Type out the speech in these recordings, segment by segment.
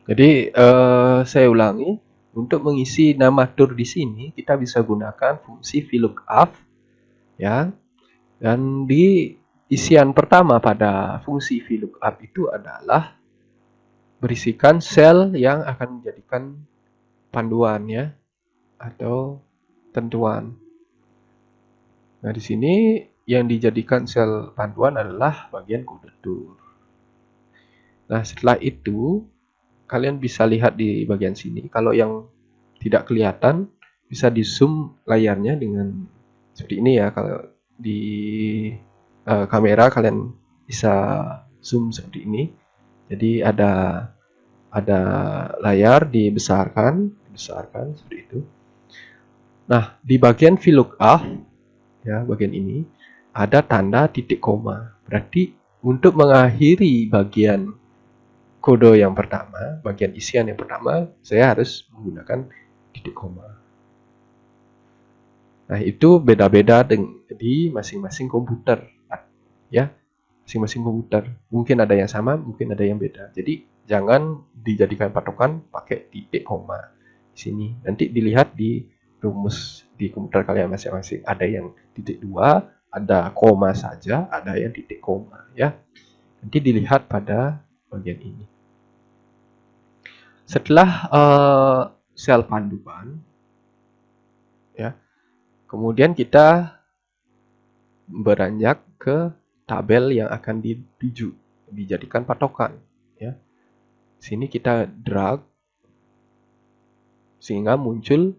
Jadi saya ulangi, untuk mengisi nama tour di sini kita bisa gunakan fungsi VLOOKUP ya. Dan di isian pertama pada fungsi VLOOKUP itu adalah berisikan sel yang akan menjadikan panduan ya atau tentuan. Nah, di sini yang dijadikan sel panduan adalah bagian kode tour. Nah, setelah itu kalian bisa lihat di bagian sini. Kalau yang tidak kelihatan, bisa di zoom layarnya dengan seperti ini ya. Kalau di kamera kalian bisa zoom seperti ini. Jadi ada layar dibesarkan seperti itu. Nah, di bagian VLOOKUP ya, bagian ini ada tanda titik koma. Berarti untuk mengakhiri bagian kode yang pertama, bagian isian yang pertama, saya harus menggunakan titik koma. Nah, itu beda-beda di masing-masing komputer. Ya, masing-masing komputer. Mungkin ada yang sama, mungkin ada yang beda. Jadi, jangan dijadikan patokan pakai titik koma di sini. Nanti dilihat di rumus di komputer kalian masing-masing. Ada yang titik 2, ada koma saja, ada yang titik koma. Ya, nanti dilihat pada bagian ini. Setelah sel panduan, ya, kemudian kita beranjak ke tabel yang akan dituju, dijadikan patokan. Ya, sini kita drag sehingga muncul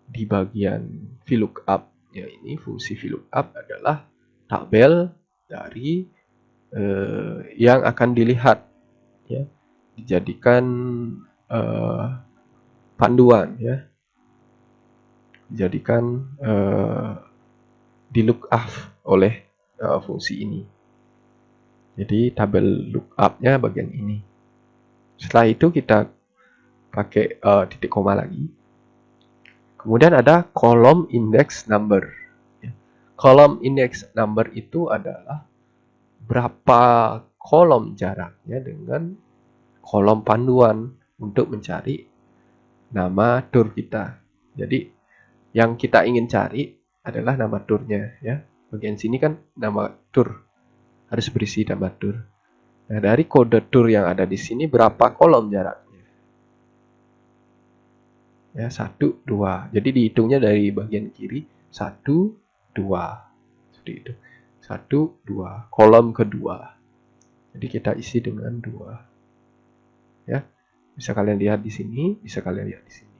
di bagian VLOOKUP. Ya, ini fungsi VLOOKUP adalah tabel dari yang akan dilihat, ya, dijadikan panduan, ya, dijadikan di lookup oleh fungsi ini. Jadi tabel lookup-nya bagian ini. Setelah itu kita pakai titik koma lagi. Kemudian ada kolom index number. Kolom index number itu adalah berapa kolom jaraknya dengan kolom panduan untuk mencari nama tour kita. Jadi yang kita ingin cari adalah nama tournya ya. Bagian sini kan nama tour, harus berisi nama tour. Nah, dari kode tour yang ada di sini berapa kolom jaraknya? Ya, 1, 2. Jadi dihitungnya dari bagian kiri 1, 2. Seperti itu. 1, 2. Kolom kedua. Jadi kita isi dengan 2. Ya. Bisa kalian lihat di sini, bisa kalian lihat di sini.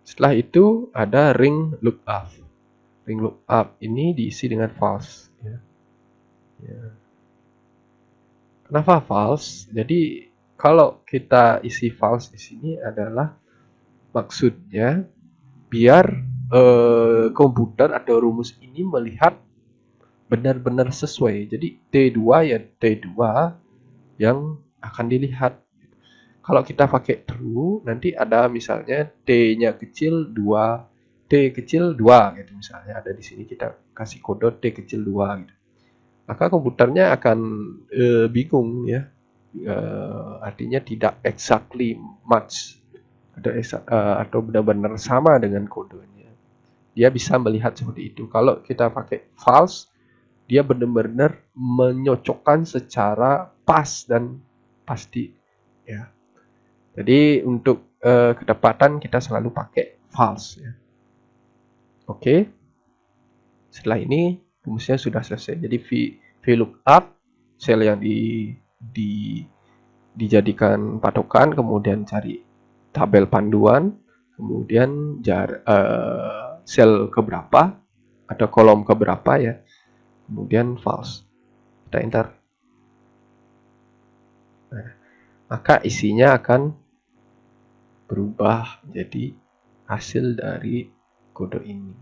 Setelah itu ada ring lookup. Ring lookup ini diisi dengan false. Ya. Ya. Kenapa false? Jadi kalau kita isi false di sini adalah maksudnya biar komputer atau rumus ini melihat benar-benar sesuai. Jadi T2 ya T2 yang akan dilihat. Kalau kita pakai true, nanti ada misalnya T-nya kecil 2, T kecil 2 gitu misalnya. Ada di sini kita kasih kode T kecil 2 gitu. Maka komputernya akan bingung ya. Artinya tidak exactly match atau benar-benar sama dengan kodenya. Dia bisa melihat seperti itu. Kalau kita pakai false, dia benar-benar menyocokkan secara pas dan pasti. Ya. Jadi untuk kedapatan kita selalu pakai false. Ya. Oke. Setelah ini rumusnya sudah selesai. Jadi VLOOKUP sel yang dijadikan patokan, kemudian cari tabel panduan, kemudian sel keberapa atau kolom keberapa ya, kemudian false. Kita enter. Nah, maka isinya akan berubah menjadi hasil dari kode ini.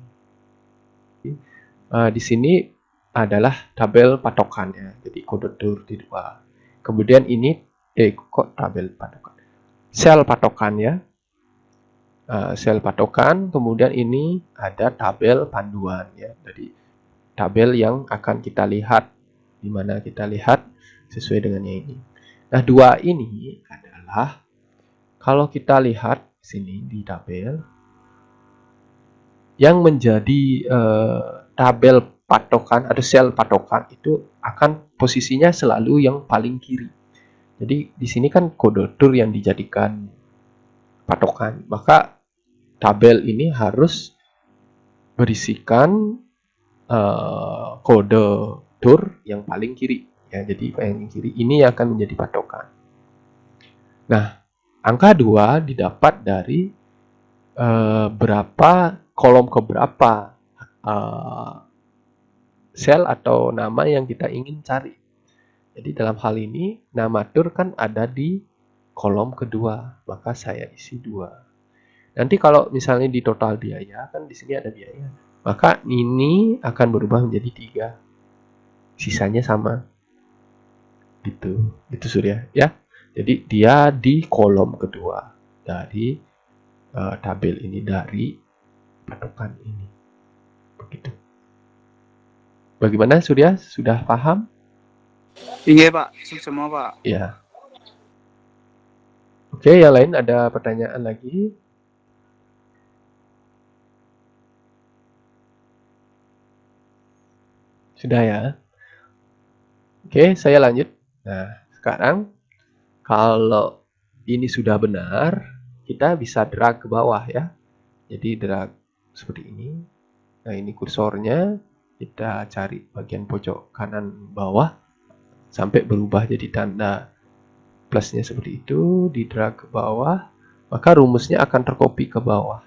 Di sini adalah tabel patokannya, jadi kode tour di 2. Kemudian ini kok tabel patokan, sel patokan ya. Sel patokan, kemudian ini ada tabel panduan ya. Jadi tabel yang akan kita lihat, di mana kita lihat sesuai dengan yang ini. Nah, 2 ini adalah kalau kita lihat sini di tabel yang menjadi tabel patokan atau sel patokan itu akan posisinya selalu yang paling kiri. Jadi di sini kan kode tur yang dijadikan patokan, maka tabel ini harus berisikan kode tur yang paling kiri. Ya, jadi paling kiri ini akan menjadi patokan. Nah, angka 2 didapat dari berapa kolom ke berapa sel atau nama yang kita ingin cari. Jadi dalam hal ini nama tur kan ada di kolom kedua, maka saya isi 2. Nanti kalau misalnya di total biaya, kan di sini ada biaya, maka ini akan berubah menjadi 3. Sisanya sama. Gitu Surya ya. Jadi dia di kolom kedua dari tabel ini, dari patokan ini. Begitu. Bagaimana Surya? Sudah paham? Iya Pak, semua Pak. Ya. Oke, yang lain ada pertanyaan lagi? Sudah ya? Oke, saya lanjut. Nah, sekarang kalau ini sudah benar, kita bisa drag ke bawah ya. Jadi drag seperti ini. Nah, ini kursornya, kita cari bagian pojok kanan bawah sampai berubah jadi tanda plusnya seperti itu, di drag ke bawah, maka rumusnya akan tercopy ke bawah.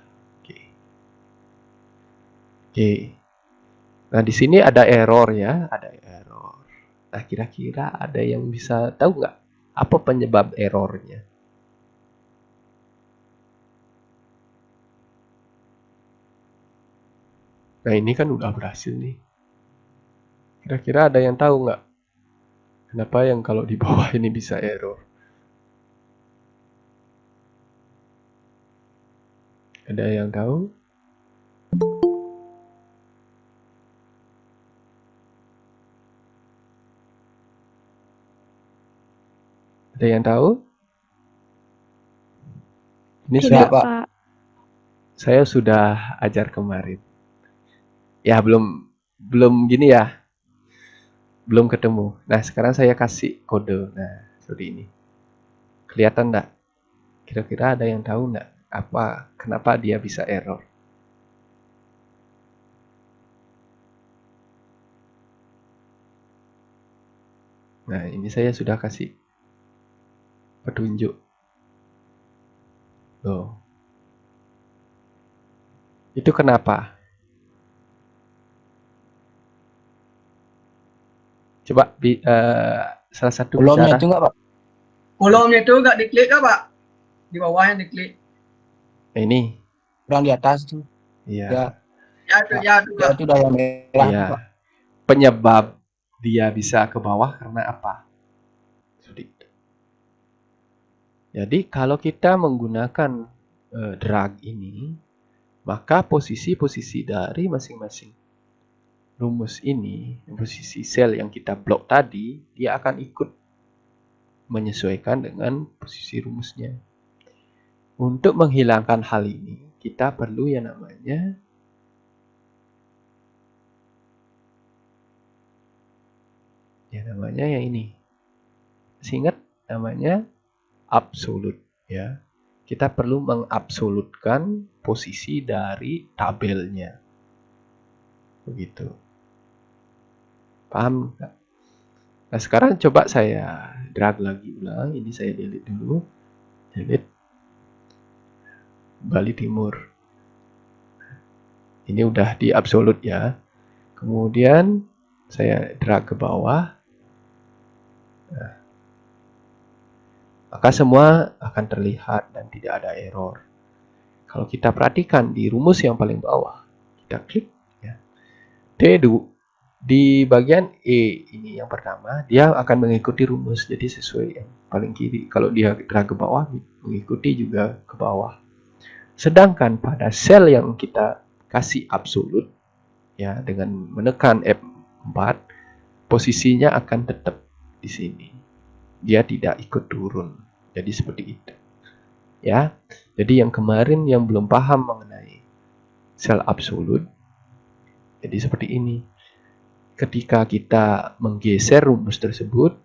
Oke. Nah, di sini ada error ya, ada error. Nah, kira-kira ada yang bisa tahu nggak apa penyebab errornya? Nah, ini kan udah berhasil nih. Kira-kira ada yang tahu nggak kenapa yang kalau di bawah ini bisa error? Ada yang tahu? Ada yang tahu? Ini Tidak, Pak. saya sudah ajar kemarin. Ya, belum gini ya. Belum ketemu. Nah, sekarang saya kasih kode. Nah, seperti ini. Kelihatan nggak? Kira-kira ada yang tahu nggak kenapa dia bisa error? Nah, ini saya sudah kasih petunjuk. Loh. Itu kenapa? Coba salah satu Kolomnya bicara. itu enggak, Pak? Kolomnya itu nggak diklik nggak Pak? Di bawahnya diklik. Nah, ini. Yang di atas tuh. Iya. Ya itu udah yang merah, Iya. Pak. Penyebab dia bisa ke bawah karena apa? Jadi kalau kita menggunakan drag ini, maka posisi-posisi dari masing-masing rumus ini, posisi sel yang kita blok tadi, dia akan ikut menyesuaikan dengan posisi rumusnya. Untuk menghilangkan hal ini, kita perlu yang namanya yang ini. Masih ingat namanya absolut ya. Kita perlu mengabsolutkan posisi dari tabelnya. Begitu. Paham nggak? Nah, sekarang coba saya drag lagi ulang. Ini saya delete dulu. Delete. Bali Timur. Ini udah di absolut ya. Kemudian saya drag ke bawah. Nah, maka semua akan terlihat dan tidak ada error. Kalau kita perhatikan di rumus yang paling bawah, kita klik ya. Di bagian E ini yang pertama, dia akan mengikuti rumus, jadi sesuai yang paling kiri. Kalau dia drag ke bawah, mengikuti juga ke bawah. Sedangkan pada sel yang kita kasih absolut, ya dengan menekan F4, posisinya akan tetap di sini. dia tidak ikut turun. Jadi seperti itu. Ya. Jadi yang kemarin yang belum paham mengenai sel absolut, jadi seperti ini. Ketika kita menggeser rumus tersebut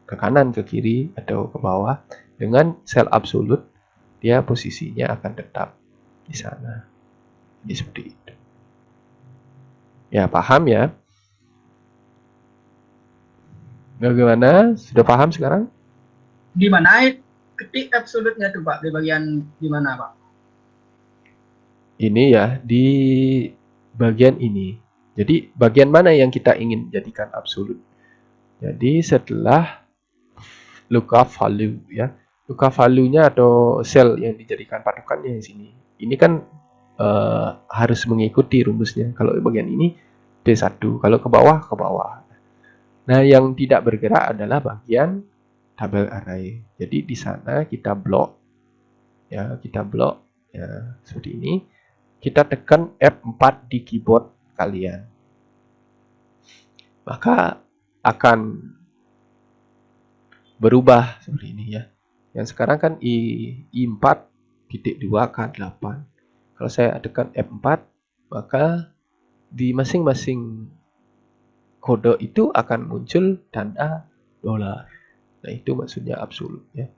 ke kanan, ke kiri, atau ke bawah, dengan sel absolut, dia posisinya akan tetap di sana. Jadi seperti itu. Ya, paham ya? Bagaimana? Sudah paham sekarang? Di mana ketik absolutnya tuh Pak? Di bagian di mana Pak? Ini ya, di bagian ini. Jadi, bagian mana yang kita ingin jadikan absolut? Jadi, setelah lookup value ya. Lookup value-nya atau sel yang dijadikan patokannya di sini. Ini kan harus mengikuti rumusnya. Kalau bagian ini D1, kalau ke bawah ke bawah. Nah, yang tidak bergerak adalah bagian tabel array. Jadi di sana kita blok ya, seperti ini. Kita tekan F4 di keyboard kalian. Maka akan berubah seperti ini ya. Yang sekarang kan I4.2 K8. Kalau saya tekan F4, maka di masing-masing kode itu akan muncul tanda dolar. Nah, itu maksudnya absolut ya.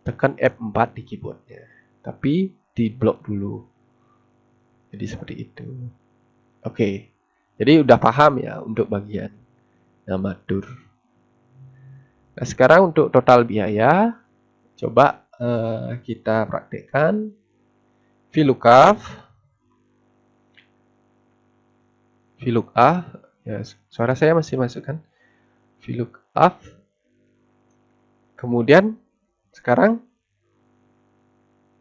Tekan F4 di keyboardnya. Tapi di blok dulu. Jadi seperti itu. Oke. Jadi udah paham ya untuk bagian nama tur. Nah, sekarang untuk total biaya, coba kita praktekkan VLOOKUP. VLOOKUP, ya, suara saya masih masuk kan? VLOOKUP. Kemudian sekarang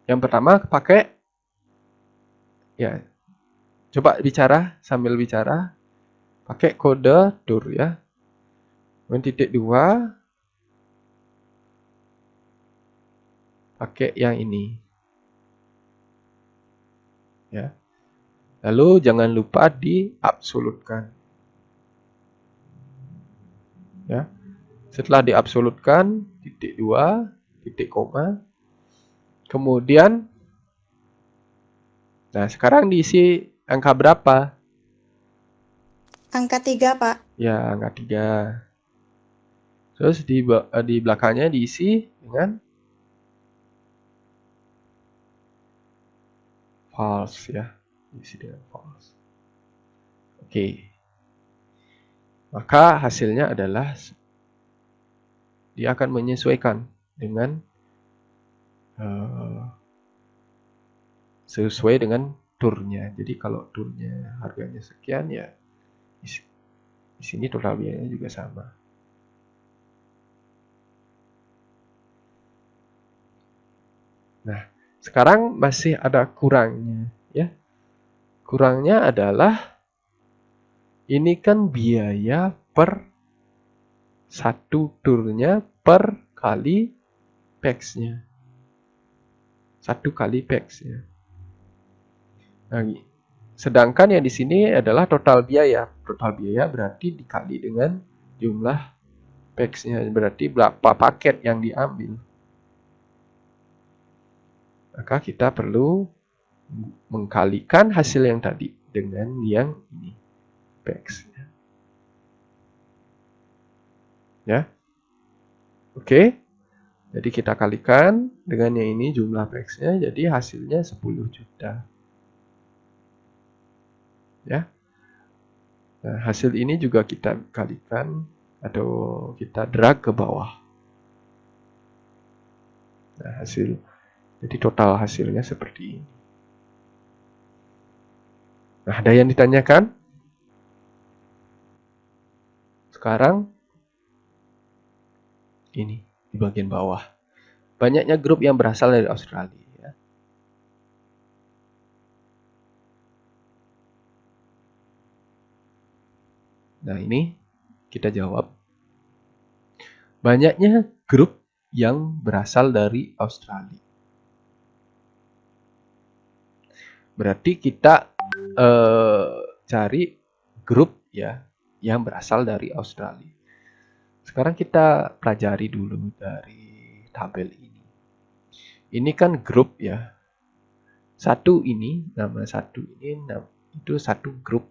yang pertama pakai ya, coba bicara sambil bicara pakai kode tur ya. 1.2 pakai yang ini. Ya. Lalu jangan lupa diabsolutkan. Ya. Setelah diabsolutkan, titik 2, titik koma. Kemudian, nah sekarang diisi angka berapa? Angka 3, Pak. Ya, angka 3. Terus di belakangnya diisi dengan false ya. Diisi dengan false. Oke. Maka hasilnya adalah dia akan menyesuaikan dengan sesuai dengan turnya. Jadi kalau turnya harganya sekian ya di sini total biayanya juga sama. Nah, sekarang masih ada kurangnya ya. Kurangnya adalah ini kan biaya per satu turnya per kali PAX-nya. 1 kali PAX-nya. Nah, sedangkan yang di sini adalah total biaya. Total biaya berarti dikali dengan jumlah PAX-nya. Berarti berapa paket yang diambil. Maka kita perlu mengkalikan hasil yang tadi dengan yang ini. PAX-nya. Ya. Oke. Jadi kita kalikan dengan yang ini jumlah PAX-nya. Jadi hasilnya 10 juta. Ya. Nah, hasil ini juga kita kalikan atau kita drag ke bawah. Nah, hasil. Jadi total hasilnya seperti ini. Nah, ada yang ditanyakan? Sekarang ini di bagian bawah. Banyaknya grup yang berasal dari Australia. Ya. Nah, ini kita jawab. Banyaknya grup yang berasal dari Australia. Berarti kita cari grup ya yang berasal dari Australia. Sekarang kita pelajari dulu dari tabel ini. Ini kan grup ya. Itu satu grup.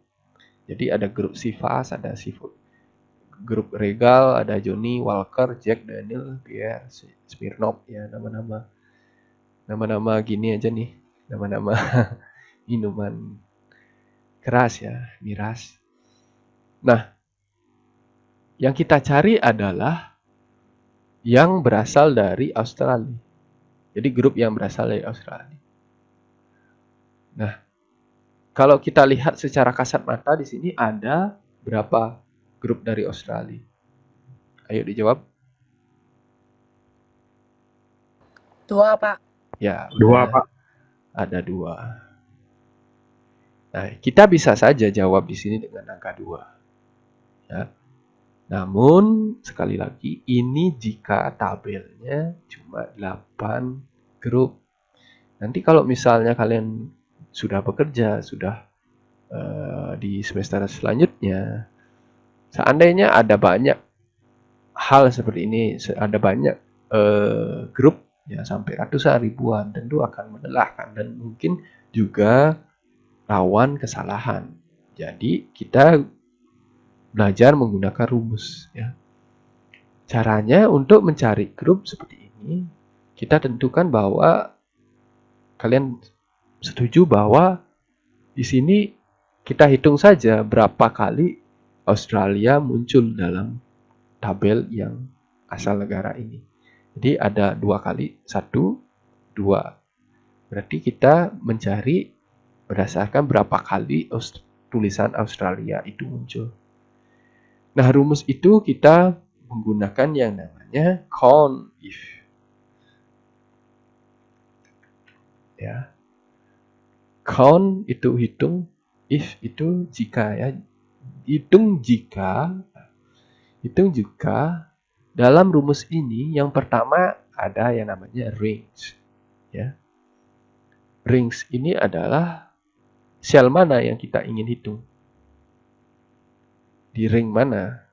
Jadi ada grup Sivas, ada grup Regal, ada Johnny, Walker, Jack, Daniel, Pierre, Smirnoff ya, nama-nama gini aja nih, nama-nama minuman keras ya, miras. Nah, yang kita cari adalah yang berasal dari Australia. Jadi grup yang berasal dari Australia. Nah, kalau kita lihat secara kasat mata di sini ada berapa grup dari Australia? Ayo dijawab. 2, Pak. Ya, 2, Pak. ada 2. Nah, kita bisa saja jawab di sini dengan angka 2. Ya. Namun, sekali lagi, ini jika tabelnya cuma 8 grup. Nanti kalau misalnya kalian sudah bekerja, sudah di semester selanjutnya, seandainya ada banyak hal seperti ini, ada banyak grup ya sampai ratusan ribuan, tentu akan melelahkan dan mungkin juga rawan kesalahan. Jadi kita belajar menggunakan rumus ya. Caranya untuk mencari grup seperti ini, kita tentukan bahwa kalian setuju bahwa di sini kita hitung saja berapa kali Australia muncul dalam tabel yang asal negara ini. Jadi ada 2 kali, 1, 2. Berarti kita mencari berdasarkan berapa kali tulisan Australia itu muncul. Nah, rumus itu kita menggunakan yang namanya count if. Ya. Count itu hitung, if itu jika ya. Hitung jika dalam rumus ini yang pertama ada yang namanya range ya. Range ini adalah sel mana yang kita ingin hitung. Di ring mana?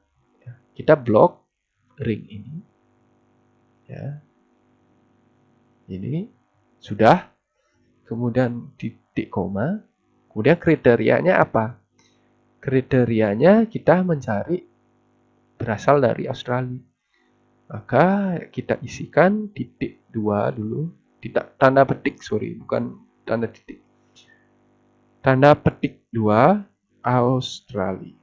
Kita blok ring ini. Ya. Ini sudah. Kemudian titik koma. Kemudian kriterianya apa? Kriterianya kita mencari berasal dari Australia. Maka kita isikan titik 2 dulu. Tanda petik, bukan tanda titik. Tanda petik 2 Australia.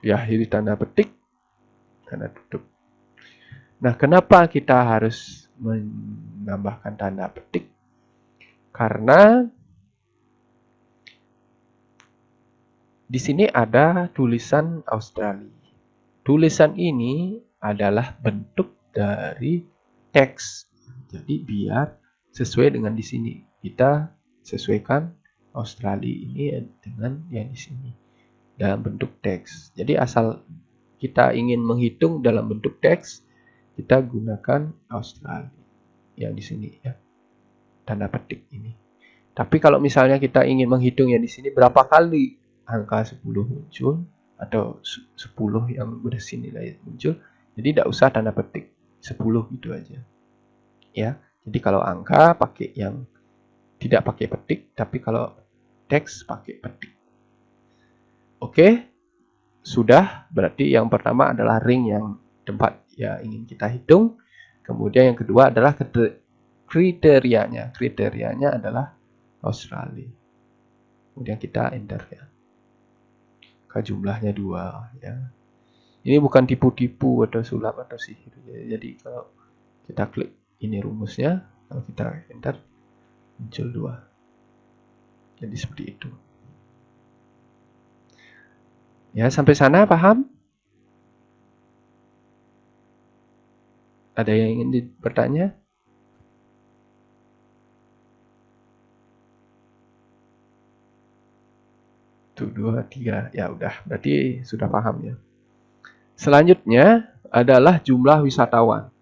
Diakhiri tanda petik, tanda tutup. Nah, kenapa kita harus menambahkan tanda petik? Karena di sini ada tulisan Australia. Tulisan ini adalah bentuk dari teks. Jadi biar sesuai dengan di sini. Kita sesuaikan Australia ini dengan yang di sini dalam bentuk teks. Jadi asal kita ingin menghitung dalam bentuk teks, kita gunakan Australia yang di sini ya. Tanda petik ini. Tapi kalau misalnya kita ingin menghitung yang di sini berapa kali angka 10 muncul atau 10 yang udah sini lah muncul, jadi tidak usah tanda petik 10 gitu aja. Ya. Jadi kalau angka pakai yang tidak pakai petik, tapi kalau teks pakai petik. Oke. Sudah, berarti yang pertama adalah ring yang tempat ya ingin kita hitung. Kemudian yang kedua adalah kriterianya. Kriterianya adalah Australia. Kemudian kita enter ya. Jumlahnya 2 ya. Ini bukan tipu-tipu atau sulap atau sihir. Jadi kalau kita klik ini rumusnya, kalau kita enter muncul 2. Jadi seperti itu. Ya, sampai sana paham? Ada yang ingin bertanya? Tuh, 2, 3. Ya udah, berarti sudah paham ya. Selanjutnya adalah jumlah wisatawan.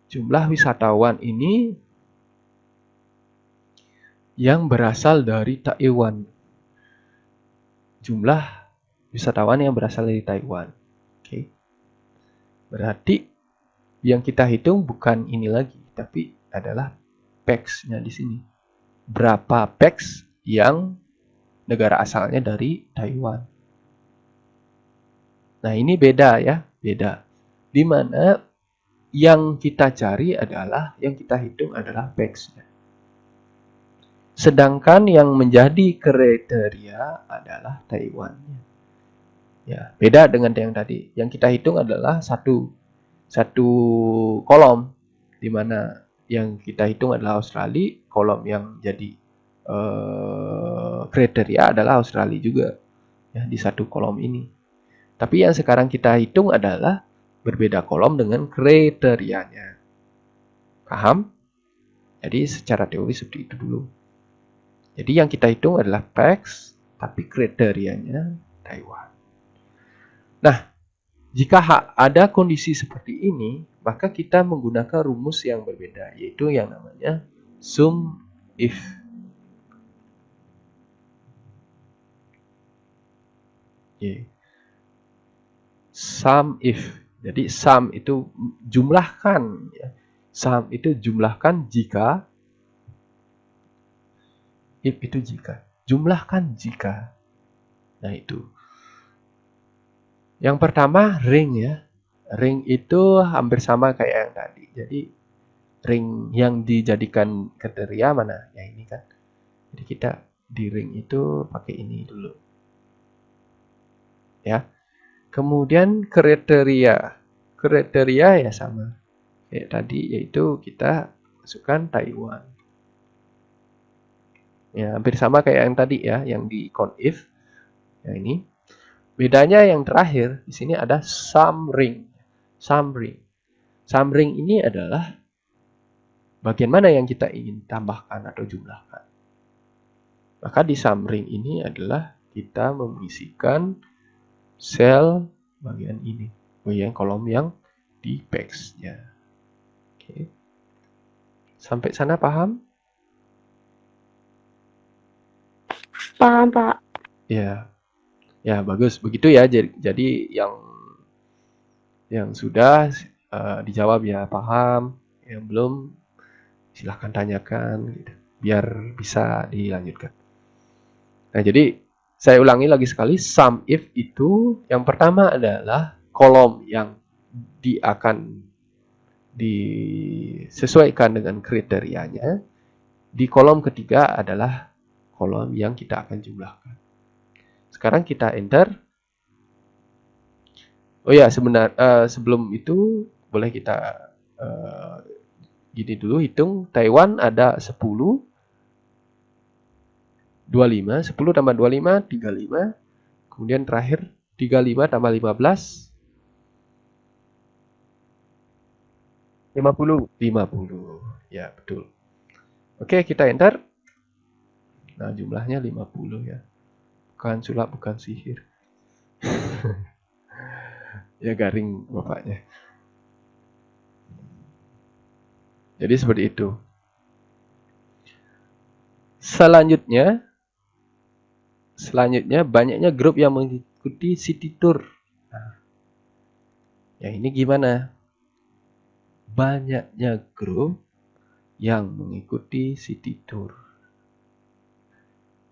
Jumlah wisatawan ini yang berasal dari Taiwan. jumlah wisatawan yang berasal dari Taiwan. Oke. Berarti yang kita hitung bukan ini lagi, tapi adalah PAX-nya di sini. Berapa PAX yang negara asalnya dari Taiwan. Nah, ini beda ya, beda. Di mana yang kita cari adalah, yang kita hitung adalah PAX-nya. Sedangkan yang menjadi kriteria adalah Taiwan-nya. Ya, beda dengan yang tadi. Yang kita hitung adalah satu kolom, di mana yang kita hitung adalah Australia, kolom yang jadi kriteria adalah Australia juga, ya, di satu kolom ini. Tapi yang sekarang kita hitung adalah berbeda kolom dengan kriterianya. Paham? Jadi secara teori seperti itu dulu. Jadi yang kita hitung adalah PAX, tapi kriterianya Taiwan. Nah, jika ada kondisi seperti ini, maka kita menggunakan rumus yang berbeda, yaitu yang namanya sum if. Sum if. Jadi sum itu jumlahkan, ya. Sum itu jumlahkan jika, if itu jika, jumlahkan jika. Nah, itu. Yang pertama ring, ya. Ring itu hampir sama kayak yang tadi. Jadi ring yang dijadikan kriteria mana? Ya ini kan. Jadi kita di ring itu pakai ini dulu. Ya. Kemudian kriteria. Kriteria ya sama kayak tadi, yaitu kita masukkan Taiwan. Ya, hampir sama kayak yang tadi ya, yang di count if. Ya, ini. Bedanya yang terakhir, di sini ada sum ring. Sum ring. Sum ring ini adalah bagian mana yang kita ingin tambahkan atau jumlahkan. Maka di sum ring ini adalah kita mengisikan sel bagian ini, bagian kolom yang di PAX-nya. Oke. Sampai sana paham? Paham, Pak. Ya. Ya, bagus. Begitu ya. Jadi yang sudah dijawab ya paham, yang belum silahkan tanyakan gitu, biar bisa dilanjutkan. Nah, jadi saya ulangi lagi sekali, sum if itu yang pertama adalah kolom yang akan disesuaikan dengan kriterianya. Di kolom ketiga adalah kolom yang kita akan jumlahkan. Sekarang kita enter. Oh ya, sebelum itu boleh kita gini dulu hitung. Taiwan ada 10, 25, 10 tambah 25, 35. Kemudian terakhir 35 tambah 15, 50. 50. Ya, betul. Oke, kita enter. Nah, jumlahnya 50 ya. Bukan sulap, bukan sihir. Ya, garing bapaknya. Jadi seperti itu. Selanjutnya banyaknya grup yang mengikuti city tour. Nah, ya ini gimana? Banyaknya grup yang mengikuti city tour.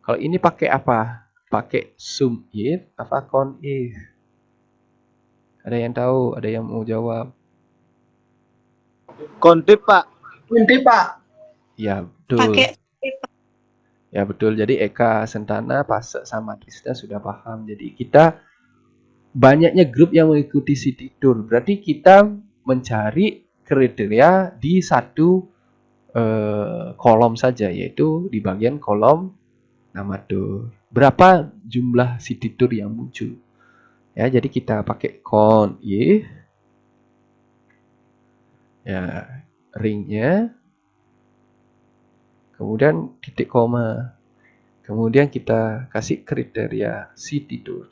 Kalau ini pakai apa? Pakai sum if apa count if? Ada yang tahu? Ada yang mau jawab? Kontip, Pak. Kunti Pak. Ya, betul. Pakai Ya, betul. Jadi Eka, Sentana, Pasek, sama Krista sudah paham. Jadi kita banyaknya grup yang mengikuti city tour. Berarti kita mencari kriteria di satu kolom saja, yaitu di bagian kolom nama tour. Berapa jumlah city tour yang muncul? Ya, jadi kita pakai count if. Ya, ringnya. Kemudian titik koma. Kemudian kita kasih kriteria city tour.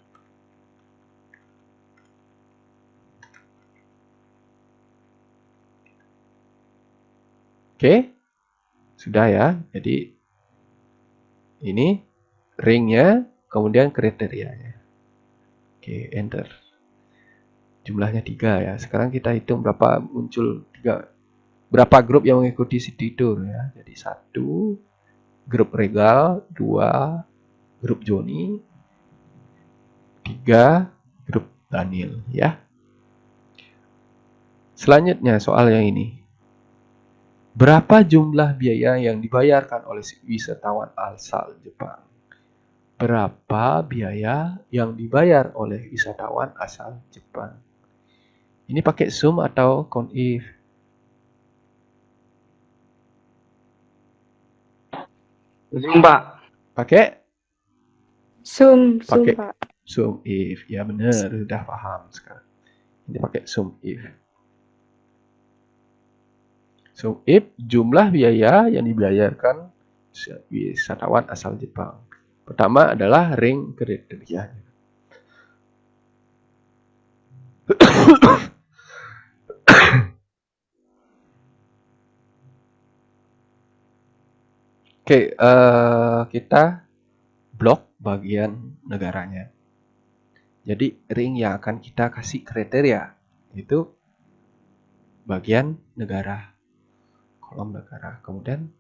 Oke. Sudah ya. Jadi ini ringnya, kemudian kriterianya. Oke, enter. Jumlahnya 3 ya. Sekarang kita hitung berapa muncul 3. Berapa grup yang mengikuti city tour ya. Jadi 1 grup Regal, 2 grup Joni, 3 grup Daniel ya. Selanjutnya soal yang ini. Berapa jumlah biaya yang dibayarkan oleh wisatawan asal Jepang? Berapa biaya yang dibayar oleh wisatawan asal Jepang? Ini pakai sum atau count if? Zoom, Pak. Pakai Sum, Pakai. Pak. sum if. Ya benar, sudah paham sekarang. Ini pakai sum if. Sum if jumlah biaya yang dibayarkan wisatawan asal Jepang. Pertama adalah ring kriteria. Oke, kita blok bagian negaranya. Jadi ring yang akan kita kasih kriteria itu bagian negara, kolom negara. Kemudian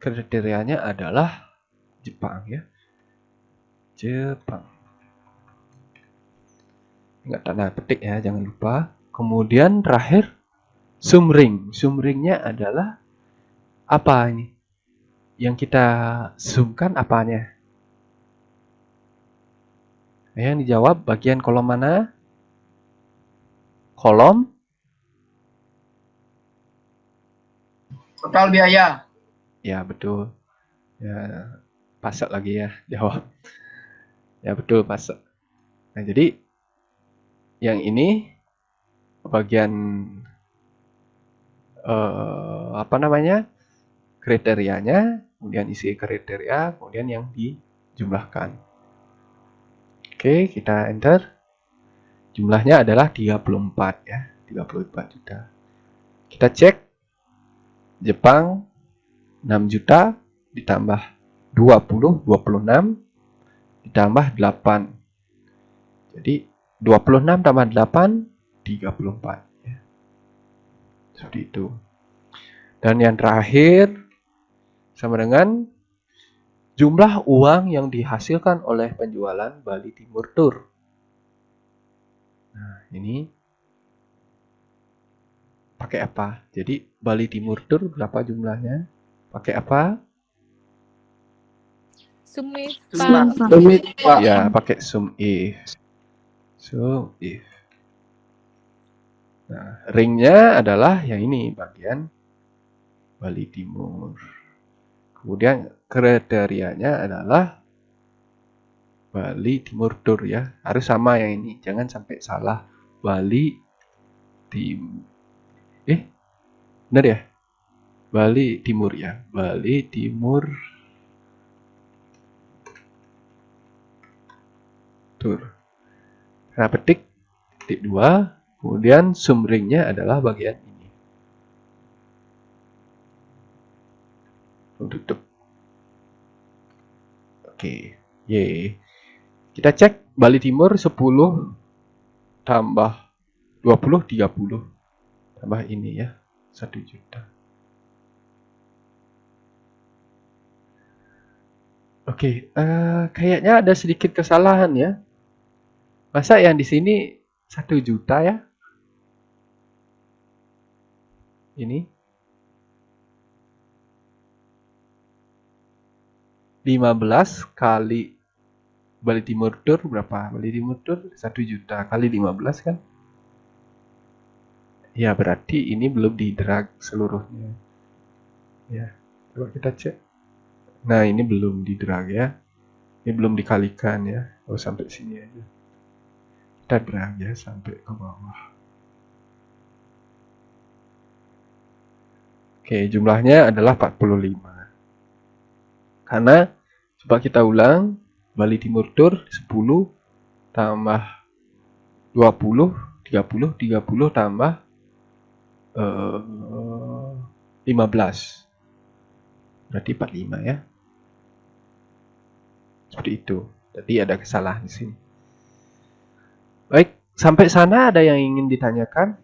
kriterianya adalah Jepang ya, Jepang. Ingat tanda petik ya, jangan lupa. Kemudian terakhir sum ring. Sum ringnya adalah apa ini? Yang kita zoomkan apanya? Yang dijawab bagian kolom mana? Kolom Total biaya. ya betul. Ya pasal lagi ya jawab. Ya betul pasal. Nah jadi yang ini bagian apa namanya? Kriterianya, kemudian isi kriteria, kemudian yang dijumlahkan. Oke, kita enter. Jumlahnya adalah 34 ya, 34 juta. Kita cek Jepang 6 juta ditambah 20, 26 ditambah 8. Jadi 26 tambah 8 34 ya. Seperti itu. Dan yang terakhir sama dengan jumlah uang yang dihasilkan oleh penjualan Bali Timur Tour. Nah, ini pakai apa? Jadi Bali Timur Tour berapa jumlahnya? Pakai apa? Sum if, Sum, Pak. Pak. Ya, pakai sum if. Sum if. Nah, ringnya adalah yang ini, bagian Bali Timur. Kemudian kriterianya adalah Bali Timur Tour ya. Harus sama yang ini, jangan sampai salah. Bali benar ya? Bali Timur ya. Bali Timur Tour. Nah, petik titik 2, kemudian sum ringnya adalah bagian ini. Tutup. Oke, Y. Kita cek Bali Timur 10 tambah 20, 30. Tambah ini ya, 1 juta. Oke, kayaknya ada sedikit kesalahan ya. Masa yang di sini 1 juta ya? Ini 15 kali Bali Timur Tour berapa? Bali Timur Tour 1 juta kali 15 kan? Ya berarti ini belum di drag seluruhnya. Ya, coba kita cek. Nah ini belum di drag ya. Ini belum dikalikan ya. Oh sampai sini aja. Kita drag ya sampai ke bawah. Oke, jumlahnya adalah 45. Karena coba kita ulang, Bali Timur Tour 10 tambah 20, 30, 30 tambah 15. Berarti 45 ya. Seperti itu. Jadi ada kesalahan di sini. Baik, sampai sana ada yang ingin ditanyakan?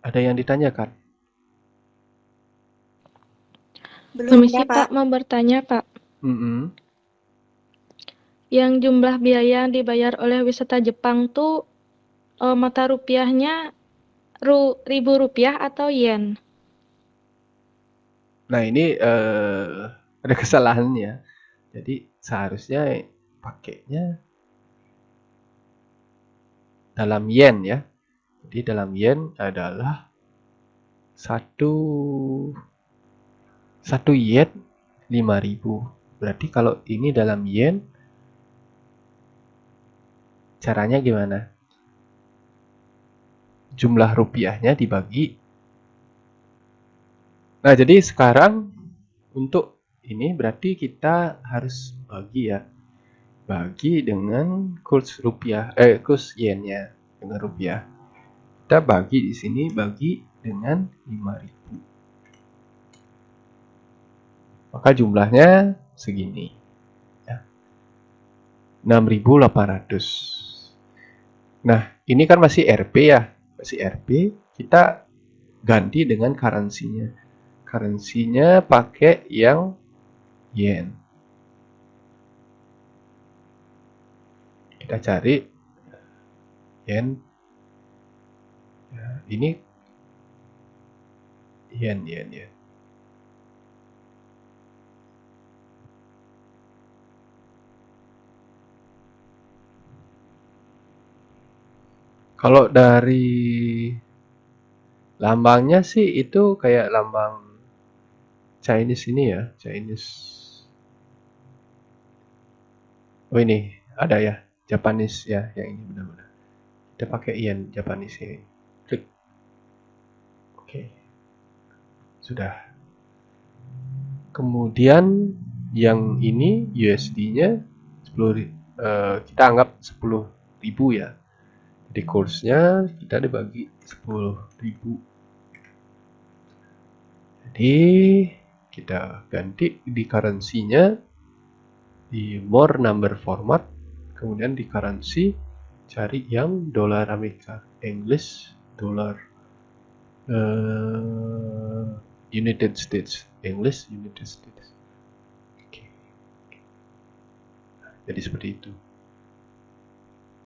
Ada yang ditanyakan? Belum Permisi ada, Pak. Pak, mau bertanya Pak. Mm-mm. Yang jumlah biaya yang dibayar oleh wisata Jepang tuh mata rupiahnya ribu rupiah atau yen? Nah ini ada kesalahannya. Jadi seharusnya pakainya dalam yen ya. Jadi dalam yen adalah satu yen 5.000. Berarti kalau ini dalam yen, caranya gimana? Jumlah rupiahnya dibagi. Nah jadi sekarang untuk ini berarti kita harus bagi ya. Bagi dengan kurs rupiah, kurs yennya dengan rupiah. Kita bagi di sini, bagi dengan 5.000. Maka jumlahnya segini. Ya. 6.800. Nah, ini kan masih RP ya. Masih RP, kita ganti dengan currency-nya. Currency-nya pakai yang yen. Kita cari yen. Ya, ini yen. Kalau dari lambangnya sih itu kayak lambang Chinese ini ya, Chinese. Oh ini ada ya, Japanese ya, yang ini benar-benar. Kita pakai yen Japanese ini. Klik. Oke. Sudah. Kemudian yang ini USD-nya 10 kita anggap 10.000 ya. Jadi kursnya kita dibagi 10.000. Jadi kita ganti di currency-nya di more number format, kemudian di currency cari yang dolar Amerika, English, dolar United States, English, United States. Oke. Jadi seperti itu.